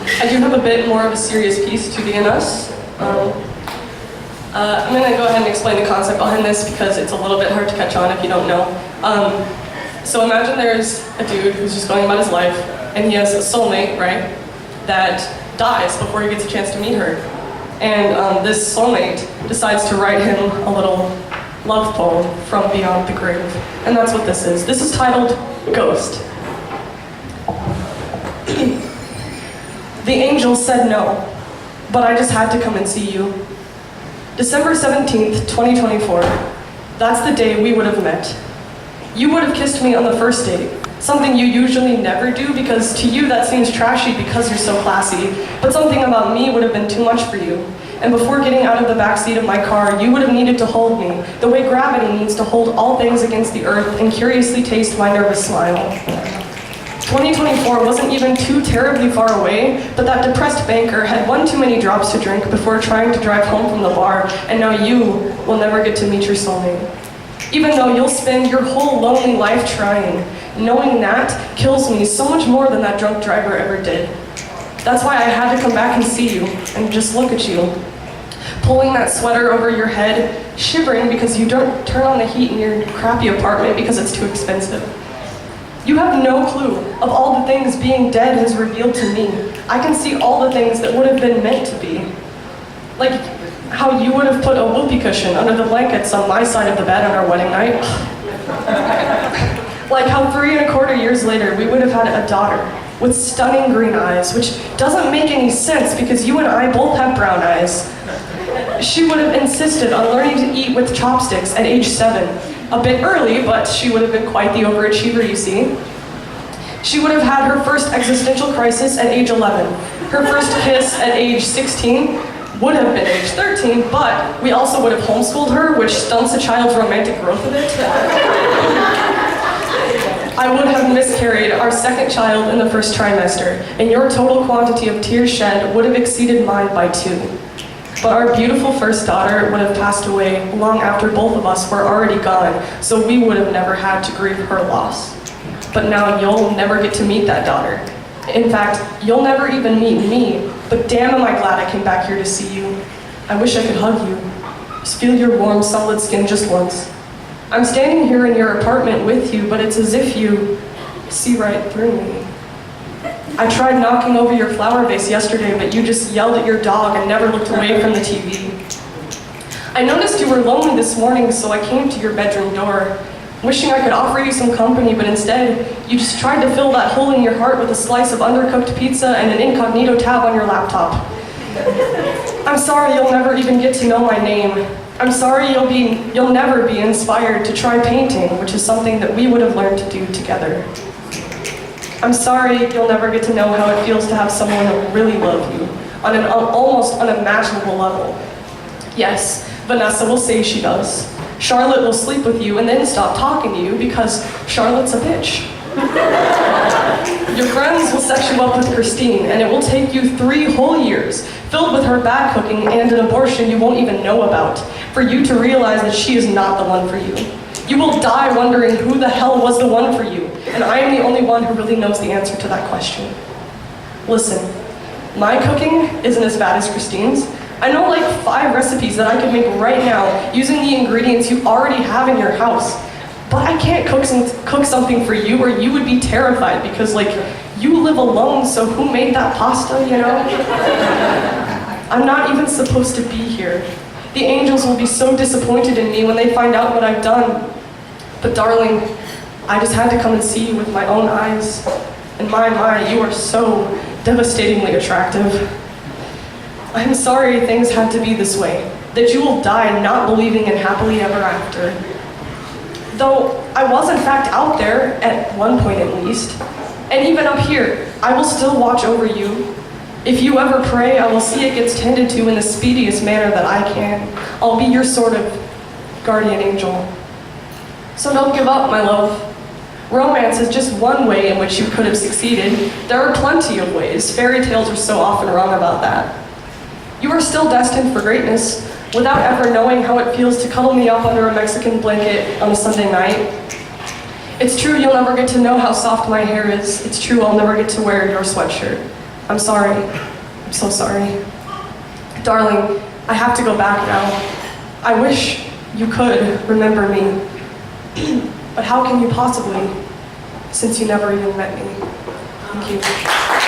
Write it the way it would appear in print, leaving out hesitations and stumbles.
I do have a bit more of a serious piece to DNS. I'm going to go ahead and explain the concept behind this because it's a little bit hard to catch on if you don't know. So imagine there's a dude who's just going about his life, and he has a soulmate, right, that dies before he gets a chance to meet her. And this soulmate decides to write him a little love poem from beyond the grave. And that's what this is. This is titled Ghost. The angel said no, but I just had to come and see you. December 17th, 2024. That's the day we would have met. You would have kissed me on the first date, something you usually never do because to you that seems trashy because you're so classy, but something about me would have been too much for you. And before getting out of the backseat of my car, you would have needed to hold me, the way gravity needs to hold all things against the earth and curiously taste my nervous smile. 2024 wasn't even too terribly far away, but that depressed banker had one too many drops to drink before trying to drive home from the bar, and now you will never get to meet your soulmate. Even though you'll spend your whole lonely life trying, knowing that kills me so much more than that drunk driver ever did. That's why I had to come back and see you, and just look at you. Pulling that sweater over your head, shivering because you don't turn on the heat in your crappy apartment because it's too expensive. You have no clue of all the things being dead has revealed to me. I can see all the things that would have been meant to be. Like how you would have put a whoopee cushion under the blankets on my side of the bed on our wedding night. Like how 3¼ years later we would have had a daughter with stunning green eyes, which doesn't make any sense because you and I both have brown eyes. She would have insisted on learning to eat with chopsticks at age 7. A bit early, but she would have been quite the overachiever, you see. She would have had her first existential crisis at age 11. Her first kiss at age 16 would have been age 13, but we also would have homeschooled her, which stunts a child's romantic growth a bit. I would have miscarried our second child in the first trimester, and your total quantity of tears shed would have exceeded mine by 2. But our beautiful first daughter would have passed away long after both of us were already gone, so we would have never had to grieve her loss. But now you'll never get to meet that daughter. In fact, you'll never even meet me, but damn am I glad I came back here to see you. I wish I could hug you. Just feel your warm, solid skin just once. I'm standing here in your apartment with you, but it's as if you see right through me. I tried knocking over your flower vase yesterday, but you just yelled at your dog and never looked away from the TV. I noticed you were lonely this morning, so I came to your bedroom door, wishing I could offer you some company, but instead, you just tried to fill that hole in your heart with a slice of undercooked pizza and an incognito tab on your laptop. I'm sorry you'll never even get to know my name. I'm sorry you'll never be inspired to try painting, which is something that we would have learned to do together. I'm sorry you'll never get to know how it feels to have someone that really love you on an almost unimaginable level. Yes, Vanessa will say she does. Charlotte will sleep with you and then stop talking to you because Charlotte's a bitch. Your friends will set you up with Christine, and it will take you 3 whole years, filled with her bad cooking and an abortion you won't even know about, for you to realize that she is not the one for you. You will die wondering who the hell was the one for you, and I am the only one who really knows the answer to that question. Listen, my cooking isn't as bad as Christine's. I know like 5 recipes that I could make right now using the ingredients you already have in your house. But I can't cook something for you or you would be terrified because like you live alone, so who made that pasta, you know? I'm not even supposed to be here. The angels will be so disappointed in me when they find out what I've done. But darling, I just had to come and see you with my own eyes. And my, you are so devastatingly attractive. I'm sorry things had to be this way, that you will die not believing in happily ever after. Though I was in fact out there, at one point at least. And even up here, I will still watch over you. If you ever pray, I will see it gets tended to in the speediest manner that I can. I'll be your sort of guardian angel. So don't give up, my love. Romance is just one way in which you could have succeeded. There are plenty of ways. Fairy tales are so often wrong about that. You are still destined for greatness, without ever knowing how it feels to cuddle me up under a Mexican blanket on a Sunday night. It's true you'll never get to know how soft my hair is. It's true I'll never get to wear your sweatshirt. I'm sorry. I'm so sorry. Darling, I have to go back now. I wish you could remember me. But how can you possibly, since you never even met me? Thank you.